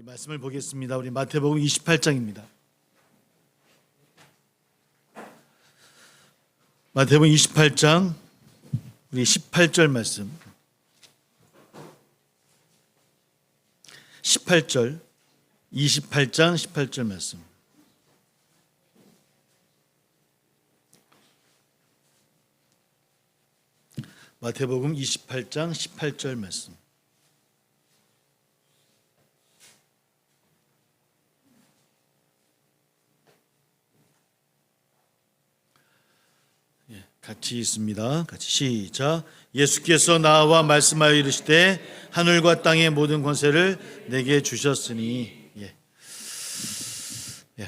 우리 말씀을 보겠습니다. 우리 마태복음 28장입니다. 마태복음 28장 우리 18절 말씀. 28절 28장 18절 말씀. 마태복음 28장 18절 말씀. 같이 있습니다. 같이 시작. 예수께서 나와 말씀하여 이르시되 하늘과 땅의 모든 권세를 내게 주셨으니.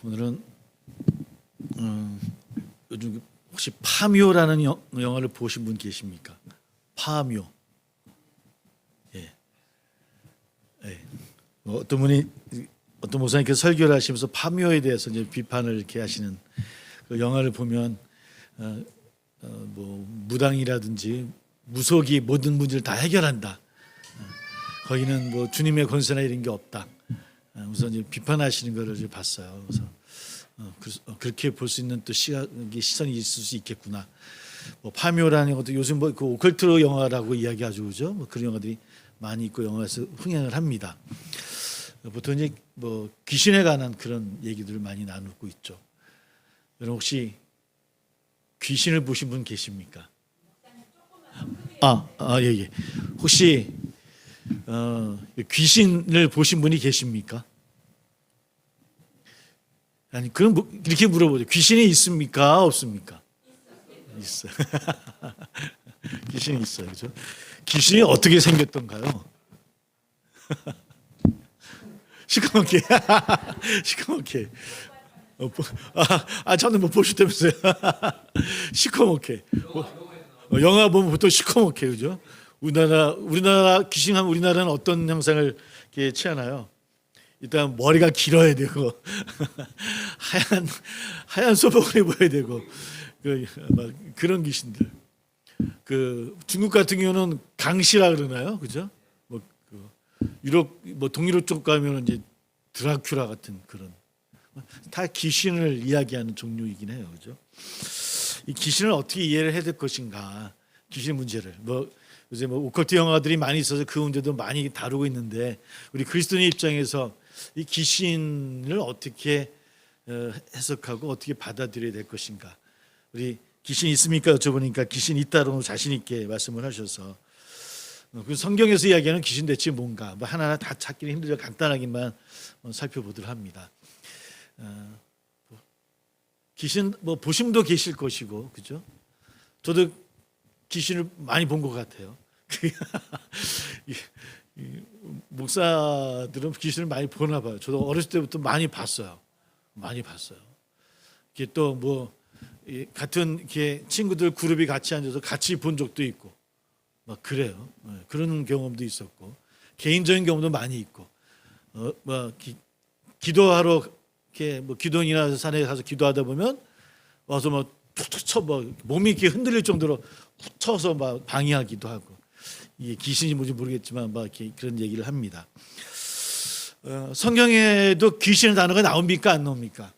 오늘은 요즘 혹시 파묘라는 영화를 보신 분 계십니까? 파묘. 어떤 분이 어떤 목사님께서 설교를 하시면서 파묘에 대해서 이제 비판을 이렇게 하시는 그 영화를 보면 무당이라든지 무속이 모든 문제를 다 해결한다. 거기는 주님의 권세나 이런 게 없다. 우선 이제 비판하시는 것을 이제 봤어요. 그래서 그렇게 볼 수 있는 또 시선이 있을 수 있겠구나. 파묘라는 것도 요즘 그 오컬트 영화라고 이야기하죠, 그죠? 그런 영화들이 많이 있고 영화에서 흥행을 합니다. 보통 이제 귀신에 관한 그런 얘기들을 많이 나누고 있죠. 여러분 혹시 귀신을 보신 분 계십니까? 예. 혹시 귀신을 보신 분이 계십니까? 아니, 그럼 이렇게 물어보죠. 귀신이 있습니까? 없습니까? 있어요. 귀신이 있어요, 그죠? 귀신이 어떻게 생겼던가요? 시커멓게. 시커멓게. 저는 못 보셨다면서요? 시커멓게. 영화 보면 보통 시커멓게, 그죠? 우리나라 귀신하면 우리나라는 어떤 형상을 이렇게 취하나요? 일단 머리가 길어야 되고 하얀 소복을 입어야 되고 그런 귀신들. 중국 같은 경우는 강시라 그러나요, 그죠? 유럽 동유럽 쪽 가면은 이제 드라큘라 같은 그런. 다 귀신을 이야기하는 종류이긴 해요, 그죠? 이 귀신을 어떻게 이해를 해야 될 것인가? 귀신 문제를 요새 오컬트 영화들이 많이 있어서 그 문제도 많이 다루고 있는데 우리 그리스도인의 입장에서 이 귀신을 어떻게 해석하고 어떻게 받아들여야 될 것인가? 우리 귀신 있습니까? 여쭤보니까 귀신 있다고 자신 있게 말씀을 하셔서 그 성경에서 이야기하는 귀신 대체 뭔가 하나하나 다 찾기는 힘들죠. 간단하게만 살펴보도록 합니다. 귀신 보신 분도 계실 것이고, 그죠? 저도 귀신을 많이 본 것 같아요. 목사들은 귀신을 많이 보나 봐요. 저도 어렸을 때부터 많이 봤어요. 이게 또 같은 이렇게 친구들 그룹이 같이 앉아서 같이 본 적도 있고, 그래요. 그런 경험도 있었고, 개인적인 경험도 많이 있고, 기도하러 이렇게 기도원이나 산에 가서 기도하다 보면 와서 툭툭 쳐 몸이 이렇게 흔들릴 정도로 툭 쳐서 방해하기도 하고, 이게 귀신이 뭔지 모르겠지만 이렇게 그런 얘기를 합니다. 성경에도 귀신의 단어가 나옵니까 안 나옵니까?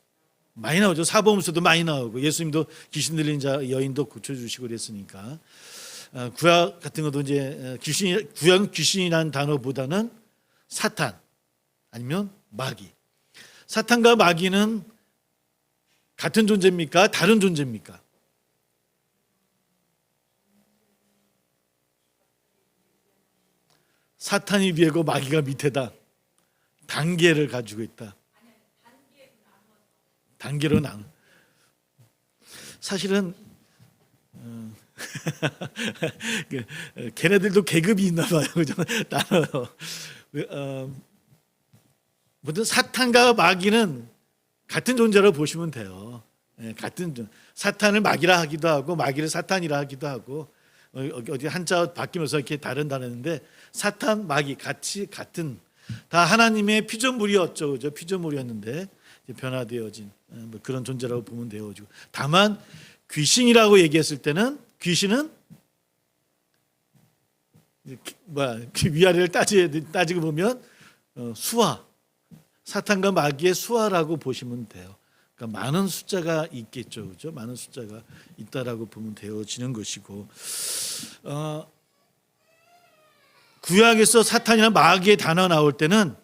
많이 나오죠. 사복음서도 많이 나오고 예수님도 귀신 들린 자 여인도 고쳐주시고 그랬으니까. 구약 같은 것도 이제 구약 귀신이라는 단어보다는 사탄 아니면 마귀. 사탄과 마귀는 같은 존재입니까? 다른 존재입니까? 사탄이 위에고 마귀가 밑에다. 단계를 가지고 있다. 단계로 나눠. 사실은 걔네들도 계급이 있나 봐요. 그죠? 나눠요. 모든 사탄과 마귀는 같은 존재라고 보시면 돼요. 같은 사탄을 마귀라 하기도 하고 마귀를 사탄이라 하기도 하고 어디 한자 바뀌면서 이렇게 다른 단어인데 사탄, 마귀 같은 다 하나님의 피조물이었죠, 그죠? 피조물이었는데 변화되어진 그런 존재라고 보면 되어지고 다만 귀신이라고 얘기했을 때는 귀신은 위아래를 따지고 보면 수화 사탄과 마귀의 수하라고 보시면 돼요. 그러니까 많은 숫자가 있겠죠, 그죠? 많은 숫자가 있다라고 보면 되어지는 것이고, 구약에서 사탄이나 마귀의 단어 나올 때는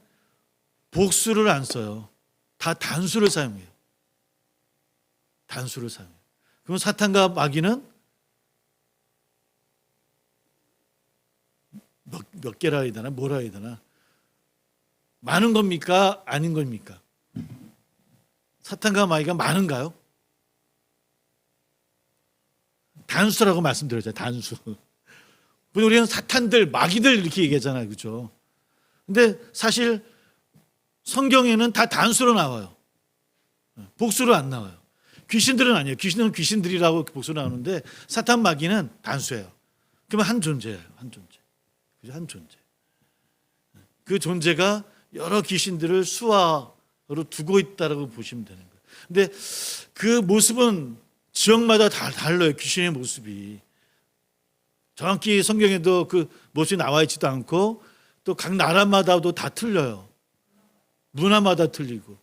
복수를 안 써요. 다 단수를 사용해요. 단수를 사용해요. 그럼 사탄과 마귀는 몇 개라 해야 되나, 뭐라 해야 되나? 많은 겁니까? 아닌 겁니까? 사탄과 마귀가 많은가요? 단수라고 말씀드렸잖아요. 단수. 우리는 사탄들, 마귀들 이렇게 얘기하잖아요. 그렇죠? 근데 사실 성경에는 다 단수로 나와요. 복수로 안 나와요. 귀신들은 아니에요. 귀신은 귀신들이라고 복수로 나오는데 사탄, 마귀는 단수예요. 그러면 한 존재예요. 한 존재. 그죠? 한 존재. 그 존재가 여러 귀신들을 수하로 두고 있다라고 보시면 되는 거예요. 근데 그 모습은 지역마다 다 달라요. 귀신의 모습이. 정확히 성경에도 그 모습이 나와 있지도 않고 또 각 나라마다도 다 틀려요. 문화마다 틀리고.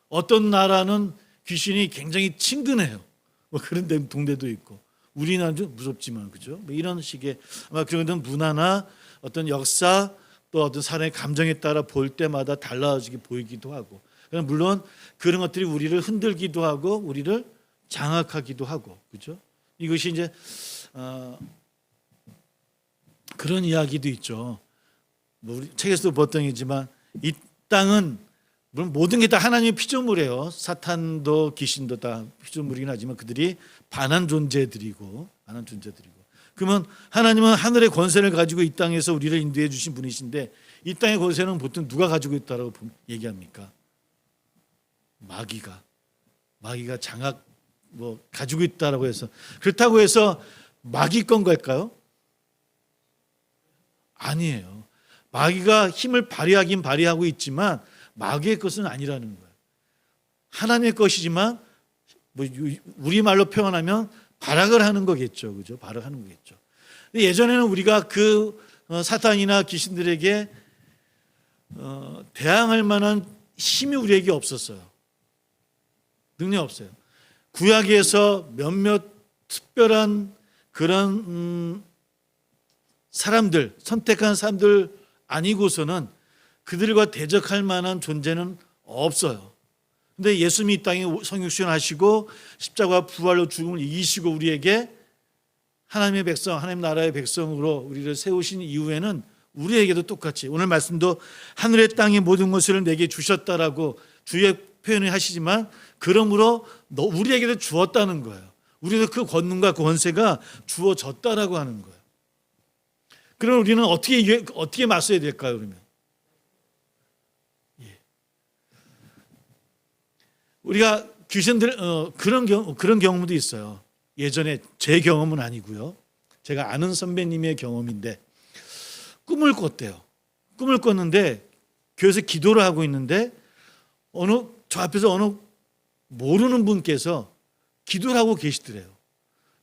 어떤 나라는 귀신이 굉장히 친근해요. 뭐 그런 동네도 있고. 우리나라도 무섭지만, 그죠? 뭐 이런 식의 아마 그런 문화나 어떤 역사 또 어떤 사람의 감정에 따라 볼 때마다 달라지게 보이기도 하고. 물론 그런 것들이 우리를 흔들기도 하고 우리를 장악하기도 하고, 그죠? 이것이 이제 그런 이야기도 있죠. 뭐 우리 책에서도 봤던 얘기지만 이 땅은 물론 모든 게 다 하나님의 피조물이에요. 사탄도 귀신도 다 피조물이긴 하지만 그들이 반한 존재들이고. 그러면 하나님은 하늘의 권세를 가지고 이 땅에서 우리를 인도해 주신 분이신데 이 땅의 권세는 보통 누가 가지고 있다고 얘기합니까? 마귀가 장악 뭐 가지고 있다라고 해서 그렇다고 해서 마귀 건 걸까요? 아니에요. 마귀가 힘을 발휘하긴 발휘하고 있지만 마귀의 것은 아니라는 거예요. 하나님의 것이지만 뭐 우리말로 표현하면 발악을 하는 거겠죠. 그죠? 발악하는 거겠죠. 예전에는 우리가 그 사탄이나 귀신들에게 대항할 만한 힘이 우리에게 없었어요. 능력이 없어요. 구약에서 몇몇 특별한 그런 사람들, 선택한 사람들 아니고서는 그들과 대적할 만한 존재는 없어요. 근데 예수님이 이 땅에 성육신하시고 십자가 부활로 죽음을 이기시고 우리에게 하나님의 백성, 하나님 나라의 백성으로 우리를 세우신 이후에는 우리에게도 똑같이 오늘 말씀도 하늘의 땅의 모든 것을 내게 주셨다라고 주의 표현을 하시지만 그러므로 우리에게도 주었다는 거예요. 우리도 그 권능과 그 권세가 주어졌다라고 하는 거예요. 그럼 우리는 어떻게 맞서야 될까요? 그러면 우리가 귀신들 그런 경험도 있어요. 예전에 제 경험은 아니고요. 제가 아는 선배님의 경험인데 꿈을 꿨대요. 꿈을 꿨는데 교회에서 기도를 하고 있는데 저 앞에서 어느 모르는 분께서 기도를 하고 계시더래요.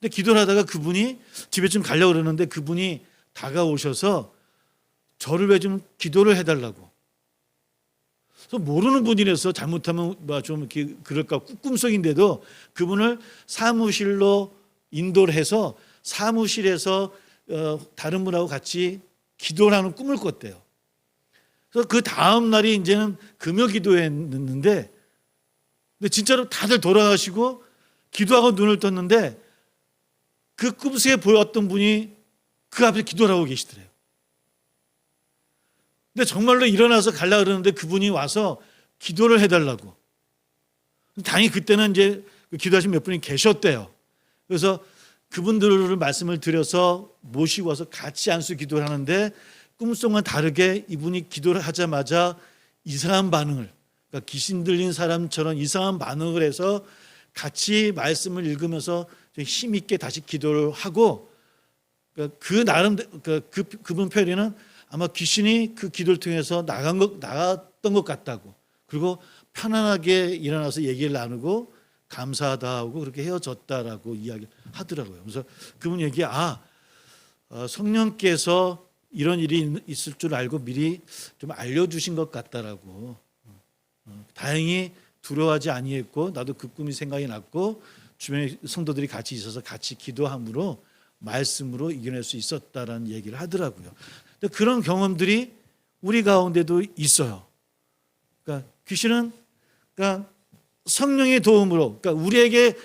근데 기도를 하다가 그분이 집에 좀 가려고 그러는데 그분이 다가오셔서 저를 왜 좀 기도를 해달라고. 그래서 모르는 분이라서 잘못하면 좀 이렇게 그럴까 꿈속인데도 그분을 사무실로 인도를 해서 사무실에서 다른 분하고 같이 기도를 하는 꿈을 꿨대요. 그래서 그 다음 날이 이제는 금요 기도했는데 근데 진짜로 다들 돌아가시고 기도하고 눈을 떴는데 그 꿈속에 보였던 분이 그 앞에 기도를 하고 계시더래요. 근데 정말로 일어나서 가려고 그러는데 그분이 와서 기도를 해달라고. 당연히 그때는 이제 기도하신 몇 분이 계셨대요. 그래서 그분들을 말씀을 드려서 모시고 와서 같이 안수 기도를 하는데 꿈속과 다르게 이분이 기도를 하자마자 이상한 반응을, 그러니까 귀신 들린 사람처럼 이상한 반응을 해서 같이 말씀을 읽으면서 힘 있게 다시 기도를 하고 그 나름 그분 표현에는 아마 귀신이 그 기도를 통해서 나갔던 것 같다고. 그리고 편안하게 일어나서 얘기를 나누고 감사하다 하고 그렇게 헤어졌다라고 이야기를 하더라고요. 그래서 그분 얘기에 성령께서 이런 일이 있을 줄 알고 미리 좀 알려주신 것 같다라고 다행히 두려워하지 아니했고 나도 그 꿈이 생각이 났고 주변에 성도들이 같이 있어서 같이 기도함으로 말씀으로 이겨낼 수 있었다라는 얘기를 하더라고요. 근데 그런 경험들이 우리 가운데도 있어요. 그러니까 귀신은 그러니까 성령의 도움으로 그러니까 우리에게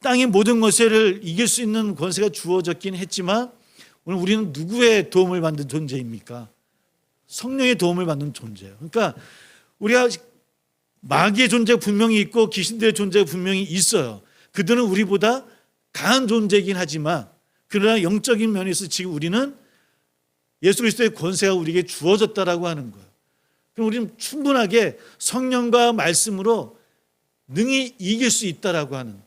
땅의 모든 것을 이길 수 있는 권세가 주어졌긴 했지만 오늘 우리는 누구의 도움을 받는 존재입니까? 성령의 도움을 받는 존재예요. 그러니까 우리가 마귀의 존재가 분명히 있고 귀신들의 존재가 분명히 있어요. 그들은 우리보다 강한 존재이긴 하지만 그러나 영적인 면에서 지금 우리는 예수 그리스도의 권세가 우리에게 주어졌다라고 하는 거예요. 그럼 우리는 충분하게 성령과 말씀으로 능히 이길 수 있다라고 하는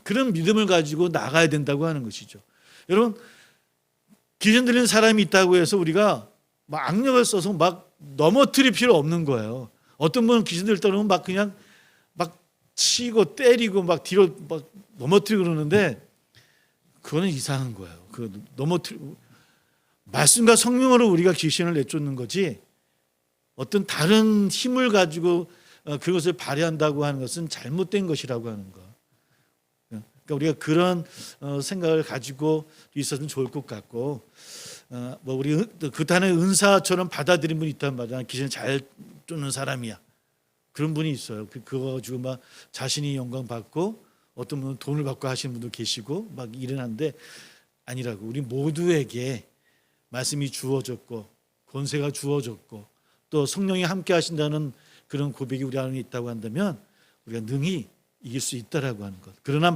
그런 믿음을 가지고 나가야 된다고 하는 것이죠. 여러분 귀신 들린 사람이 있다고 해서 우리가 막 악력을 써서 막 넘어뜨릴 필요 없는 거예요. 어떤 분은 귀신 들다 그러면 막 그냥 막 치고 때리고 막 뒤로 막 넘어뜨리고 그러는데 그거는 이상한 거예요. 그 넘어뜨리고 말씀과 성령으로 우리가 귀신을 내쫓는 거지 어떤 다른 힘을 가지고 그것을 발휘한다고 하는 것은 잘못된 것이라고 하는 거. 그러니까 우리가 그런 생각을 가지고 있었으면 좋을 것 같고 뭐 우리 그 단의 은사처럼 받아들인 분이 있단 말이야. 귀신 잘 쫓는 사람이야. 그런 분이 있어요. 그거 가지고 막 자신이 영광 받고 어떤 분은 돈을 받고 하시는 분도 계시고 막 일어나는데 아니라고. 우리 모두에게 말씀이 주어졌고 권세가 주어졌고 또 성령이 함께 하신다는 그런 고백이 우리 안에 있다고 한다면 우리가 능히 이길 수 있다라고 하는 것. 그러나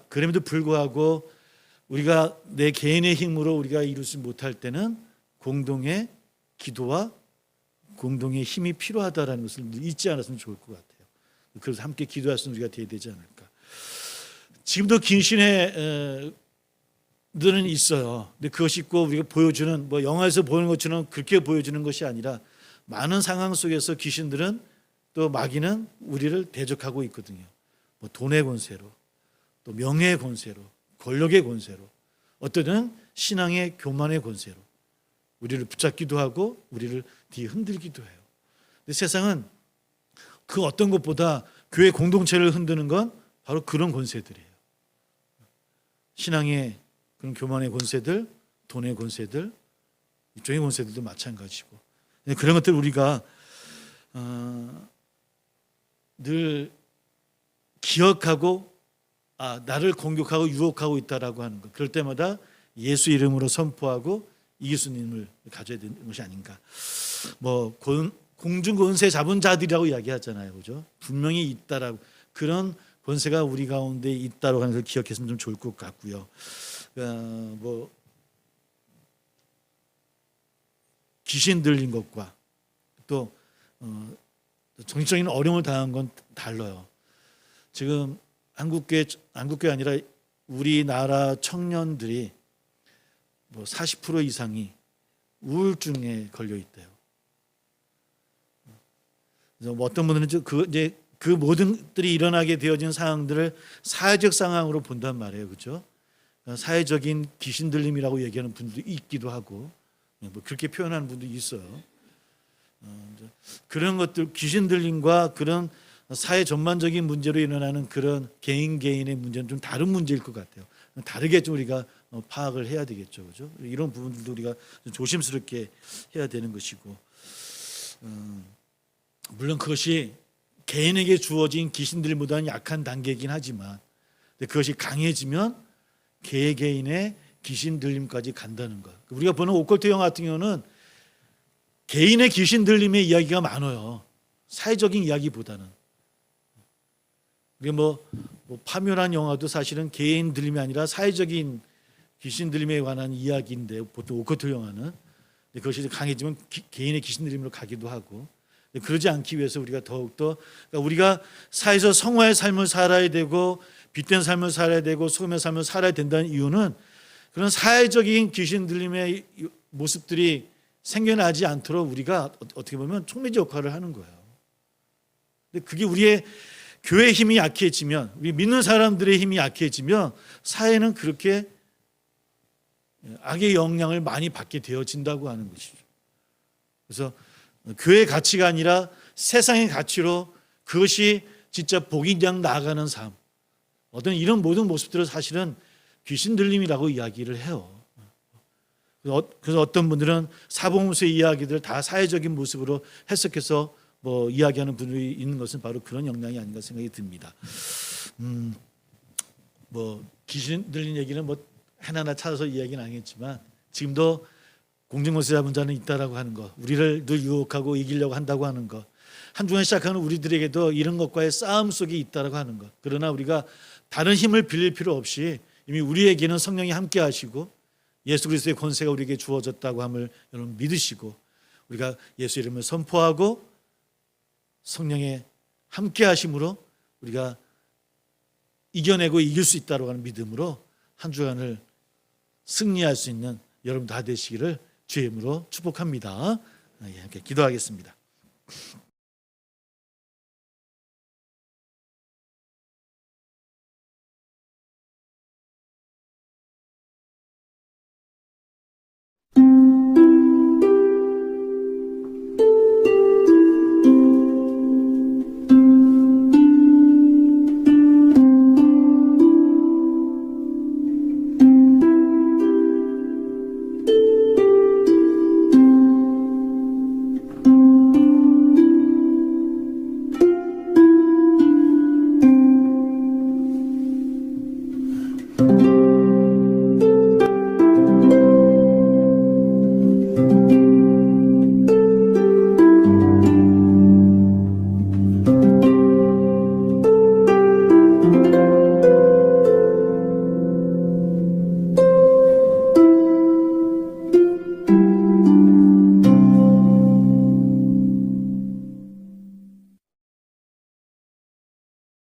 그럼에도 불구하고 우리가 내 개인의 힘으로 우리가 이루지 못할 때는 공동의 기도와 공동의 힘이 필요하다라는 것을 잊지 않았으면 좋을 것 같아요. 그래서 함께 기도할 수 있는 우리가 되어야 되지 않을까. 지금도 귀신의 들은 있어요. 근데 그것이 꼭 우리가 보여주는 뭐 영화에서 보는 것처럼 그렇게 보여주는 것이 아니라 많은 상황 속에서 귀신들은 또 마귀는 우리를 대적하고 있거든요. 뭐 돈의 권세로, 또 명예의 권세로, 권력의 권세로, 어떤 신앙의 교만의 권세로 우리를 붙잡기도 하고 우리를 뒤흔들기도 해요. 근데 세상은 그 어떤 것보다 교회 공동체를 흔드는 건 바로 그런 권세들이에요. 신앙의 그런 교만의 권세들, 돈의 권세들, 이쪽의 권세들도 마찬가지고 그런 것들 우리가 늘 기억하고 나를 공격하고 유혹하고 있다라고 하는 것. 그럴 때마다 예수 이름으로 선포하고 이길 수 있는 힘을 가져야 되는 것이 아닌가. 뭐 공중 권세 잡은 자들이라고 이야기하잖아요, 그죠? 분명히 있다라고 그런 권세가 우리 가운데 있다라고 하는 걸 기억했으면 좀 좋을 것 같고요. 뭐 귀신 들린 것과 또 정신적인 어려움을 당한 건 달라요. 지금 한국교회 아니라 우리나라 청년들이 뭐 40% 이상이 우울증에 걸려 있대요. 그래서 뭐 어떤 분들은 그 모든 것들이 일어나게 되어진 상황들을 사회적 상황으로 본단 말이에요, 그렇죠? 사회적인 귀신 들림이라고 얘기하는 분도 있기도 하고, 뭐 그렇게 표현하는 분도 있어요. 그런 것들 귀신 들림과 그런 사회 전반적인 문제로 일어나는 그런 개인의 문제는 좀 다른 문제일 것 같아요. 다르게 좀 우리가 파악을 해야 되겠죠, 그죠? 이런 부분들도 우리가 조심스럽게 해야 되는 것이고, 물론 그것이 개인에게 주어진 귀신들보다는 약한 단계이긴 하지만, 그것이 강해지면 개인의 귀신 들림까지 간다는 것. 우리가 보는 오컬트 영화 같은 경우는 개인의 귀신 들림의 이야기가 많아요. 사회적인 이야기보다는. 뭐 파묘란 영화도 사실은 개인 들림이 아니라 사회적인 귀신 들림에 관한 이야기인데 보통 오컬트 영화는 그것이 강해지면 개인의 귀신 들림으로 가기도 하고 그러지 않기 위해서 우리가 더욱더 그러니까 우리가 사회에서 성화의 삶을 살아야 되고 빛된 삶을 살아야 되고 소금의 삶을 살아야 된다는 이유는 그런 사회적인 귀신 들림의 모습들이 생겨나지 않도록 우리가 어떻게 보면 촉매적 역할을 하는 거예요. 근데 그게 우리의 교회의 힘이 약해지면 우리 믿는 사람들의 힘이 약해지면 사회는 그렇게 악의 영향을 많이 받게 되어진다고 하는 것이죠. 그래서 교회의 가치가 아니라 세상의 가치로 그것이 진짜 복이 그냥 나아가는 삶. 어떤 이런 모든 모습들을 사실은 귀신 들림이라고 이야기를 해요. 그래서 어떤 분들은 사복음서의 이야기들을 다 사회적인 모습으로 해석해서 뭐 이야기하는 분들이 있는 것은 바로 그런 영향이 아닌가 생각이 듭니다. 뭐 귀신 들린 얘기는 뭐 하나하나 찾아서 이야기는 아니겠지만 지금도 공중권세 잡은 자는 있다라고 하는 것, 우리를 늘 유혹하고 이기려고 한다고 하는 것, 한 주간 시작하는 우리들에게도 이런 것과의 싸움 속에 있다라고 하는 것. 그러나 우리가 다른 힘을 빌릴 필요 없이 이미 우리에게는 성령이 함께 하시고 예수 그리스도의 권세가 우리에게 주어졌다고 함을 여러분 믿으시고 우리가 예수 이름을 선포하고 성령의 함께 하심으로 우리가 이겨내고 이길 수 있다고 하는 믿음으로 한 주간을 승리할 수 있는 여러분 다 되시기를 주의 이름으로 축복합니다. 함께 기도하겠습니다.